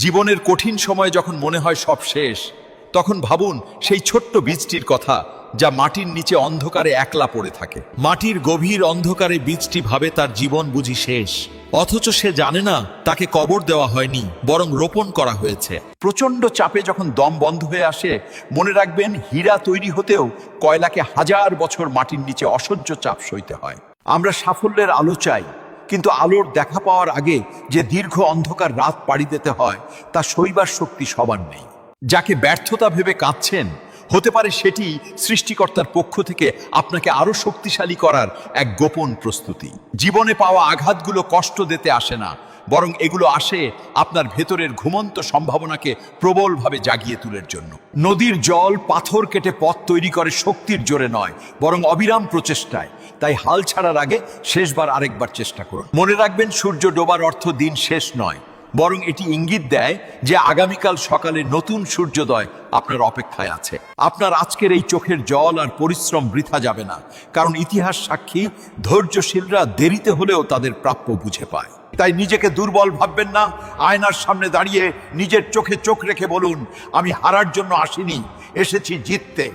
জীবনের কঠিন সময়ে যখন মনে হয় সব শেষ, তখন ভাবুন সেই ছোট্ট বীজটির কথা, যা মাটির নিচে অন্ধকারে একলা পড়ে থাকে। মাটির গভীর অন্ধকারে বীজটি ভাবে তার জীবন বুঝি শেষ, অথচ সে জানে না তাকে কবর দেওয়া হয়নি, বরং রোপণ করা হয়েছে। প্রচণ্ড চাপে যখন দম বন্ধ হয়ে আসে, মনে রাখবেন হীরা তৈরি হতেও কয়লাকে হাজার বছর মাটির নিচে অসহ্য চাপ সইতে হয়। আমরা সাফল্যের আলো চাই, কিন্তু আলোর দেখা পাওয়ার আগে যে দীর্ঘ অন্ধকার রাত পাড়ি দিতে হয়, তা সইবার শক্তি সবার নেই। যাকে ব্যর্থতা ভেবে কাঁদছেন, হতে পারে সেটি সৃষ্টিকর্তার পক্ষ থেকে আপনাকে আরো শক্তিশালী করার এক গোপন প্রস্তুতি। জীবনে পাওয়া আঘাতগুলো কষ্ট দিতে আসে না, বরং এগুলো আসে আপনার ভেতরের ঘুমন্ত সম্ভাবনাকে প্রবলভাবে জাগিয়ে তোলার জন্য। নদীর জল পাথর কেটে পথ তৈরি করে শক্তির জোরে নয়, বরং অবিরাম প্রচেষ্টায়। তাই হাল ছাড়ার আগে শেষবার আরেকবার চেষ্টা করুন। মনে রাখবেন, সূর্য ডোবার অর্থ দিন শেষ নয়, বরং এটি ইঙ্গিত দেয় যে আগামীকাল সকালে নতুন সূর্যোদয় আপনার অপেক্ষায় আছে। আপনার আজকের এই চোখের জল আর পরিশ্রম বৃথা যাবে না, কারণ ইতিহাস সাক্ষী, ধৈর্যশীলরা দেরিতে হলেও তাদের প্রাপ্য বুঝে পায়। তাই নিজেকে দুর্বল ভাববেন না। আয়নার সামনে দাঁড়িয়ে নিজের চোখে চোখ রেখে বলুন, আমি হারার জন্য আসিনি, এসেছি জিততে।